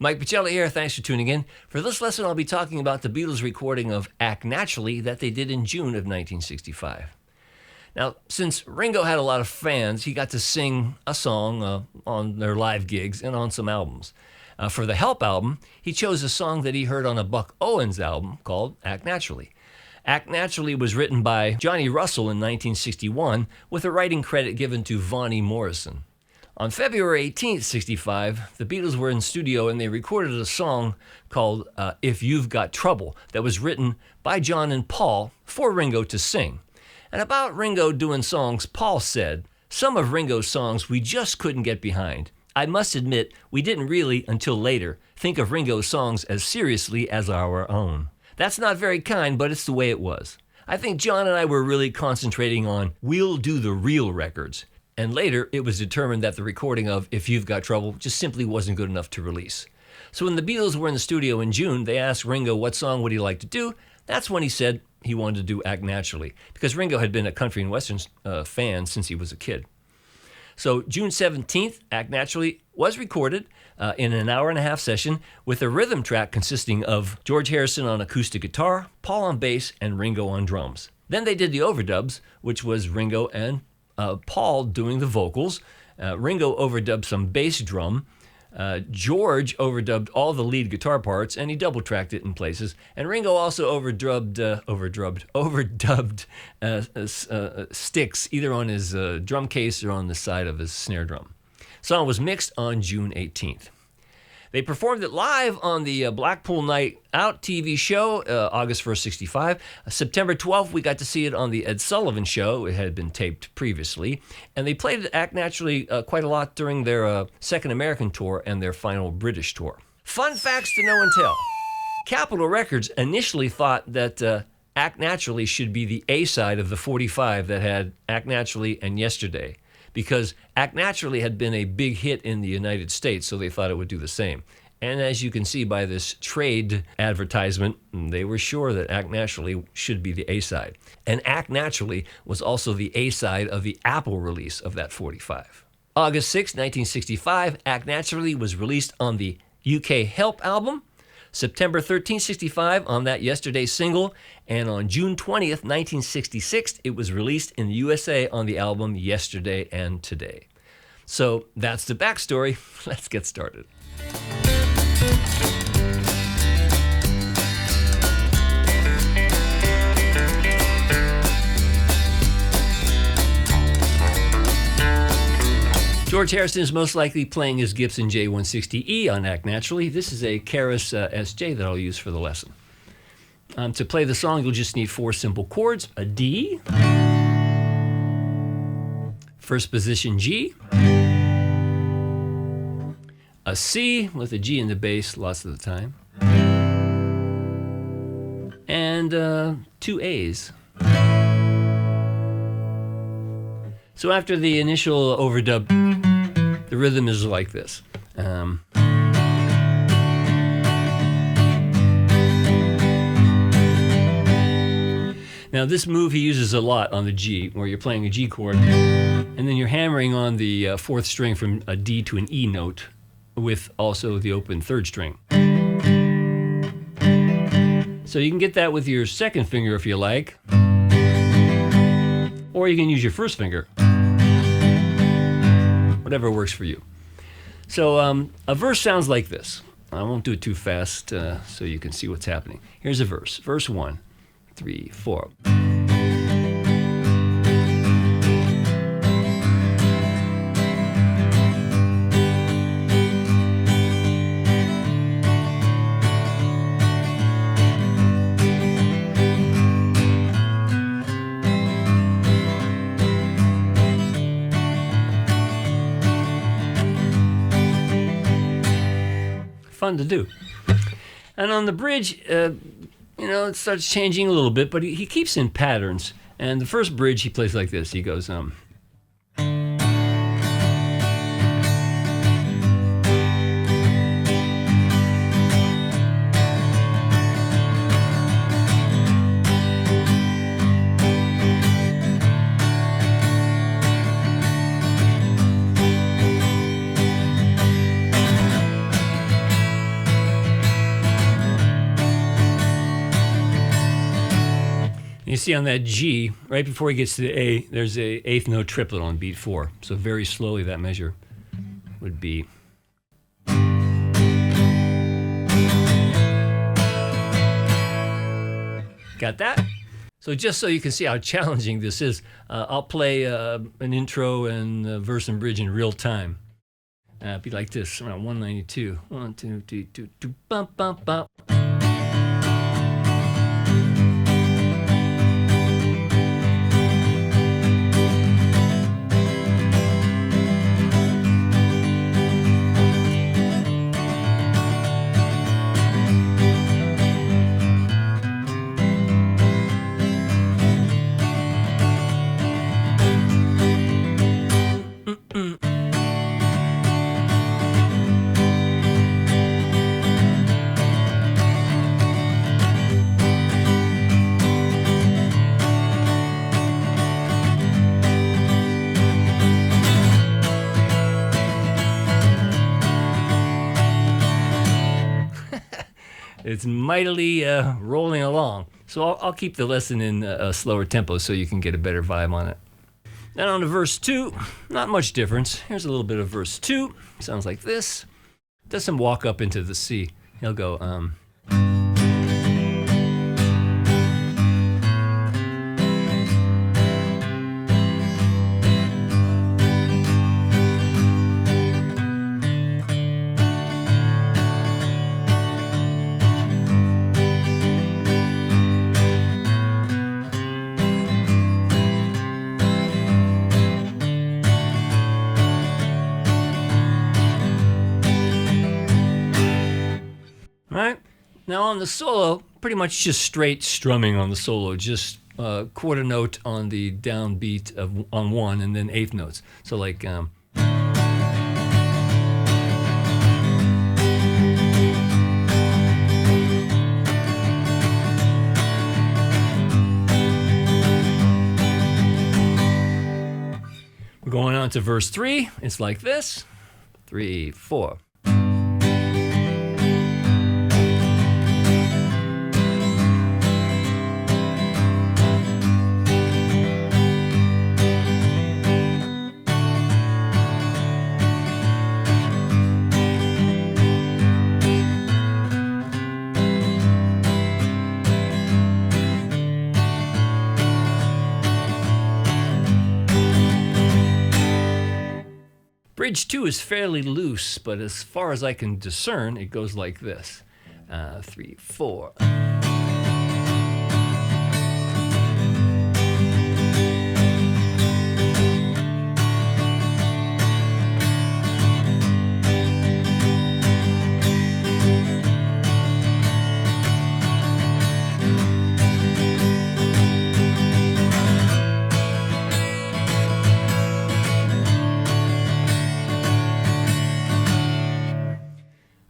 Mike Pachelli here. Thanks for tuning in. For this lesson, I'll be talking about the Beatles recording of Act Naturally that they did in June of 1965. Now, since Ringo had a lot of fans, he got to sing a song on their live gigs and on some albums. For the Help album, he chose a song that he heard on a Buck Owens album called Act Naturally. Act Naturally was written by Johnny Russell in 1961 with a writing credit given to Vonnie Morrison. On February 18th, 65, the Beatles were in studio and they recorded a song called If You've Got Trouble that was written by John and Paul for Ringo to sing. And about Ringo doing songs, Paul said, "Some of Ringo's songs we just couldn't get behind. I must admit, we didn't really, until later, think of Ringo's songs as seriously as our own. That's not very kind, but it's the way it was. I think John and I were really concentrating on We'll Do the Real records. And later, it was determined that the recording of If You've Got Trouble just simply wasn't good enough to release. So when the Beatles were in the studio in June, they asked Ringo what song would he like to do. That's when he said he wanted to do Act Naturally, because Ringo had been a country and western fan since he was a kid. So June 17th, Act Naturally was recorded in an hour-and-a-half session with a rhythm track consisting of George Harrison on acoustic guitar, Paul on bass, and Ringo on drums. Then they did the overdubs, which was Ringo and Paul doing the vocals. Ringo overdubbed some bass drum. George overdubbed all the lead guitar parts, and he double-tracked it in places. And Ringo also overdubbed sticks, either on his drum case or on the side of his snare drum. The song was mixed on June 18th. They performed it live on the Blackpool Night Out TV show, August 1st, 65. September 12th, we got to see it on the Ed Sullivan Show. It had been taped previously. And they played Act Naturally quite a lot during their second American tour and their final British tour. Fun facts to know and tell. Capitol Records initially thought that Act Naturally should be the A-side of the 45 that had Act Naturally and Yesterday, because Act Naturally had been a big hit in the United States, so they thought it would do the same. And as you can see by this trade advertisement, they were sure that Act Naturally should be the A-side. And Act Naturally was also the A-side of the Apple release of that 45. August 6, 1965, Act Naturally was released on the UK Help album. September 13, 65 on that Yesterday single, and on June 20th, 1966, it was released in the USA on the album Yesterday and Today. So that's the backstory. Let's get started. George Harrison is most likely playing his Gibson J160E on Act Naturally. This is a Keras SJ that I'll use for the lesson. To play the song, you'll just need 4 simple chords: a D, first position G, a C with a G in the bass lots of the time, and 2 A's. So after the initial overdub, the rhythm is like this. Now this move he uses a lot on the G, where you're playing a G chord, and then you're hammering on the 4th string from a D to an E note, with also the open 3rd string. So you can get that with your 2nd finger if you like, or you can use your 1st finger. Whatever works for you. So a verse sounds like this. I won't do it too fast so you can see what's happening. Here's a verse. Verse 1, 3, 4. Fun to do. And on the bridge, it starts changing a little bit, but he keeps in patterns. And the first bridge he plays like this. He goes, You see on that G, right before he gets to the A, there's a eighth note triplet on beat 4. So very slowly that measure would be. Got that? So just so you can see how challenging this is, I'll play an intro and a verse and bridge in real time. It'd be like this, around 192. 1, 2, 3, 2, 2, bump, bump, bump. It's mightily rolling along. So I'll keep the lesson in a slower tempo so you can get a better vibe on it. Then on to verse 2, not much difference. Here's a little bit of verse 2. Sounds like this. Does some walk up into the C. He'll go, Right? Now on the solo, pretty much just straight strumming on the solo, just quarter note on the downbeat on 1 and then eighth notes. So like we're going on to verse 3. It's like this. 3, 4. Bridge 2 is fairly loose, but as far as I can discern, it goes like this. 3, 4.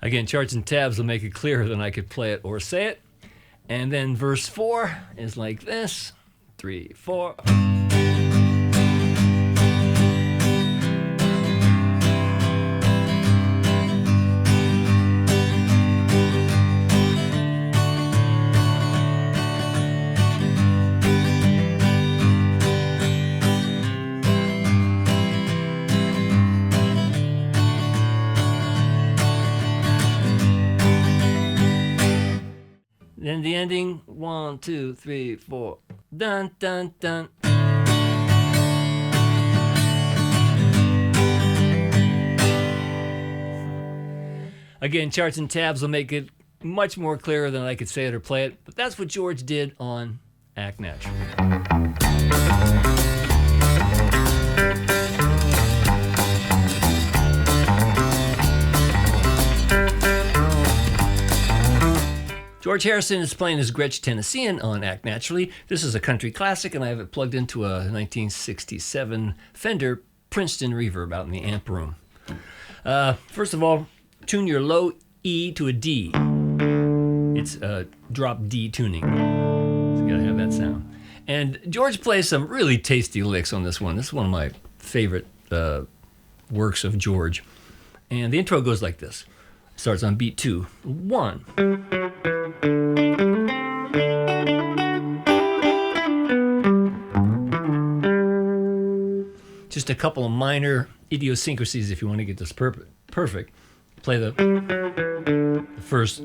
Again, charts and tabs will make it clearer than I could play it or say it. And then verse 4 is like this. 3, 4. Then the ending, 1, 2, 3, 4. Dun, dun, dun. Again, charts and tabs will make it much more clearer than I could say it or play it, but that's what George did on Act Naturally. George Harrison is playing his Gretsch Tennessean on Act Naturally. This is a country classic, and I have it plugged into a 1967 Fender Princeton reverb out in the amp room. First of all, tune your low E to a D. It's a drop D tuning. So you gotta have that sound. And George plays some really tasty licks on this one. This is one of my favorite works of George. And the intro goes like this. Starts on beat 2. 1. just a couple of minor idiosyncrasies if you want to get this perfect. Play the first.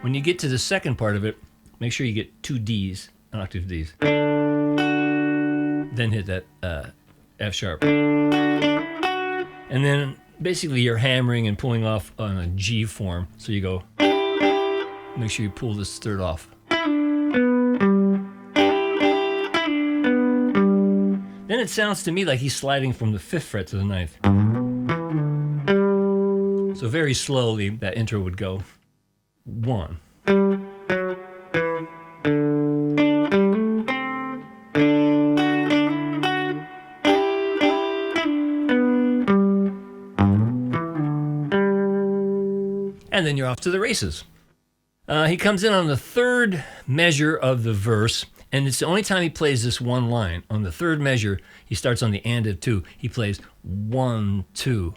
When you get to the second part of it, make sure you get 2 Ds, an octave Ds. Then hit that F sharp. And then basically you're hammering and pulling off on a G form. So you go, make sure you pull this third off. Then it sounds to me like he's sliding from the 5th fret to the 9th. So very slowly that intro would go 1. And then you're off to the races. He comes in on the 3rd measure of the verse, and it's the only time he plays this one line. On the 3rd measure, he starts on the and of 2. He plays 1, 2.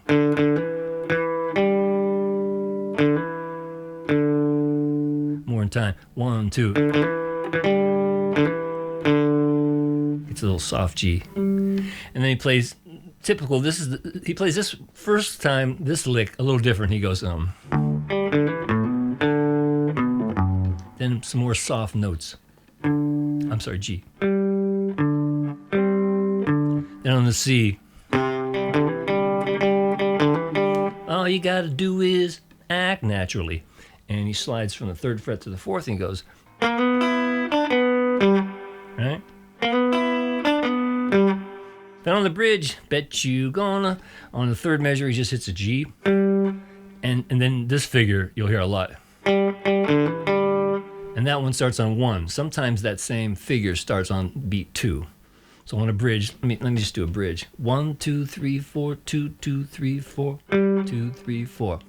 More in time. 1, 2. It's a little soft G. And then he plays typical. He plays this first time, this lick a little different. He goes, then some more soft notes. I'm sorry, G. Then on the C, all you gotta do is act naturally. And he slides from the 3rd fret to the 4th and he goes, right? Then on the bridge, bet you gonna, on the 3rd measure, he just hits a G. And then this figure, you'll hear a lot. And that one starts on 1. Sometimes that same figure starts on beat 2. So on a bridge, let me just do a bridge. 1, 2, 3, 4, 2, 2, 3, 4, 2, 3, 4.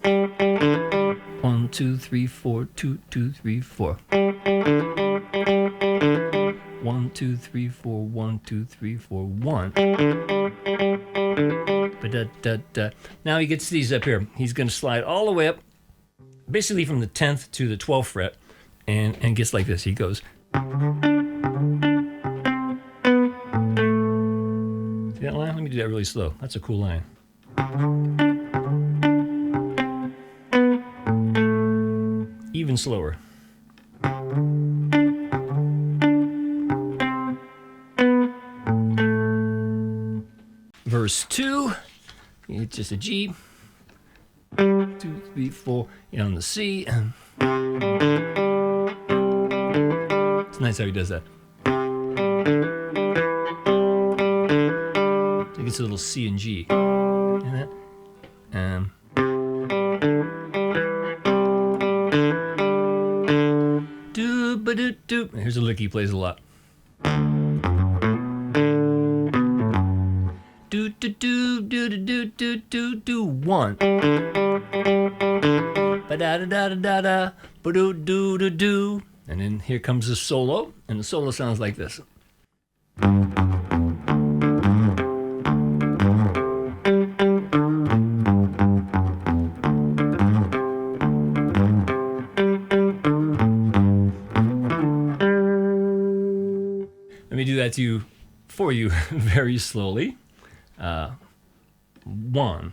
1, 2, 3, 4, 2, 2, 3, 4. 1, 2, 3, 4, 1, 2, 3, 4, 1. Ba-da-da-da. Now he gets these up here. He's going to slide all the way up, basically from the 10th to the 12th fret, and gets like this. He goes. See that line? Let me do that really slow. That's a cool line. Even slower. Verse 2, it's just a G. 2, 3, 4, on the C. It's nice how he does that. So it gets a little C and G. And that. Do-ba-do-do. Here's a lick he plays a lot. Do-do-do-do-do-do-do-do. 1. Ba-da-da-da-da-da. Ba-do-do-do-do. And then here comes the solo, and the solo sounds like this. Let me do that for you very slowly. 1.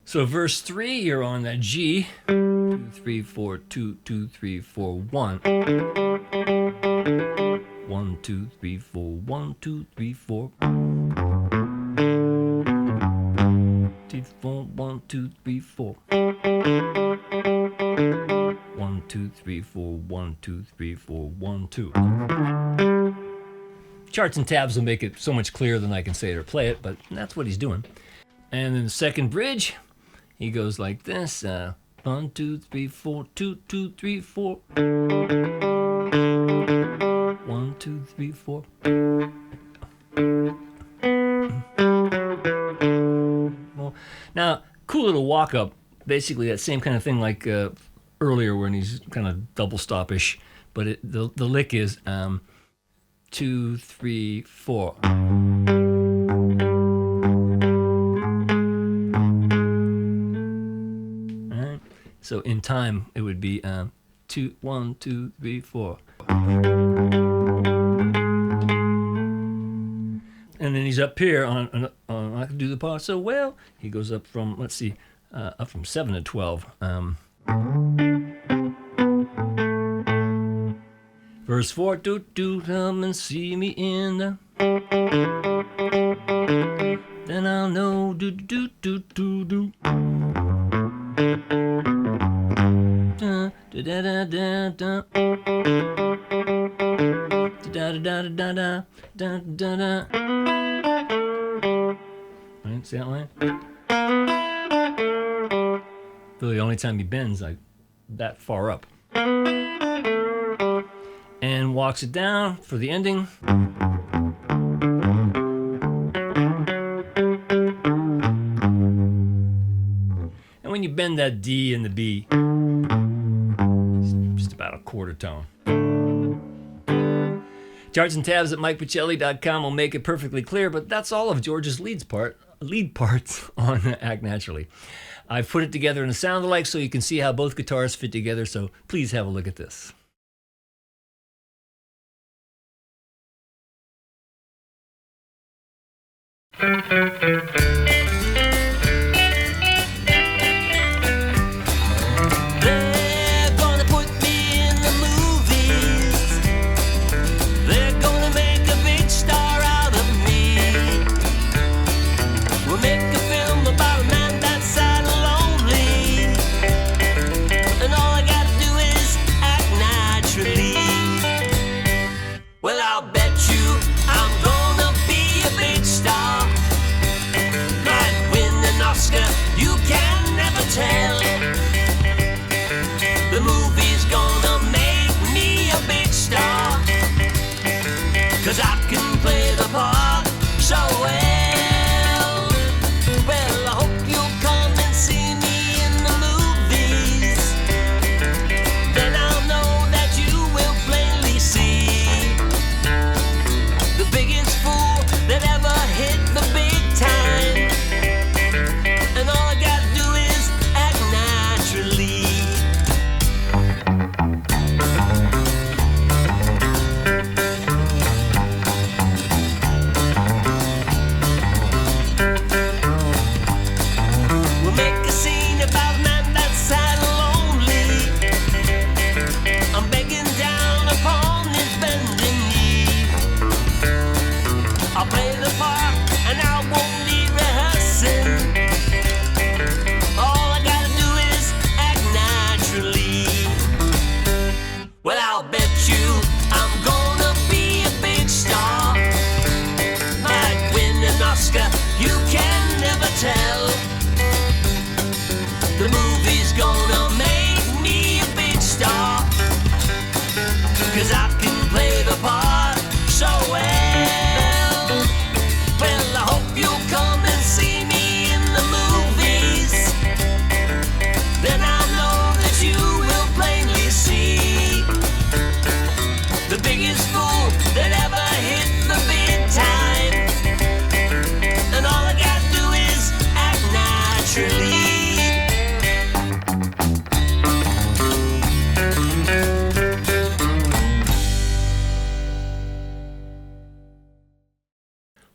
So verse 3, you're on that G. 2, 3, 4, 2, 2, 3, 4, 1. 1, 2, 3, 4, 1, 2, 3, 4. 1, 2, 3, 4. 1, 2, 3, 4, 1, 2, 3, 4, 1, 2. Charts and tabs will make it so much clearer than I can say it or play it, but that's what he's doing. And then the second bridge, he goes like this. 1, 2, 3, 4, 2, 2, 3, 4. 1, 2, 3, 4. 1, walk up, basically that same kind of thing like earlier when he's kind of double stop-ish, but the lick is 2, 3, 4. Alright, so in time it would be 2, 1, 2, 3, 4. And then he's up here on I can do the part so well. He goes up from, let's see, up from 7 to 12. Verse 4, come and see me in the... Then I'll know, do. Da da da da da. Da da da da da da da da. Right, see that line? Really, the only time he bends like that far up. And walks it down for the ending. And when you bend that D and the B, it's just about a quarter tone. Charts and tabs at MikePachelli.com will make it perfectly clear, but that's all of George's lead parts on Act Naturally. I've put it together in a sound-alike so you can see how both guitars fit together, so please have a look at this.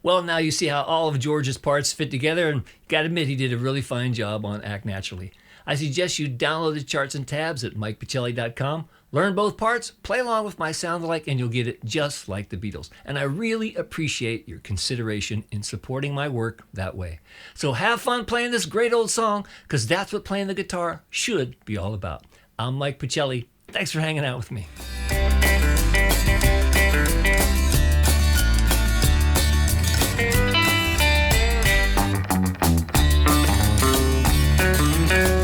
Well, now you see how all of George's parts fit together, and gotta admit he did a really fine job on Act Naturally. I suggest you download the charts and tabs at MikePachelli.com, learn both parts, play along with my sound-alike, and you'll get it just like the Beatles. And I really appreciate your consideration in supporting my work that way. So have fun playing this great old song, because that's what playing the guitar should be all about. I'm Mike Pachelli. Thanks for hanging out with me. Thank you.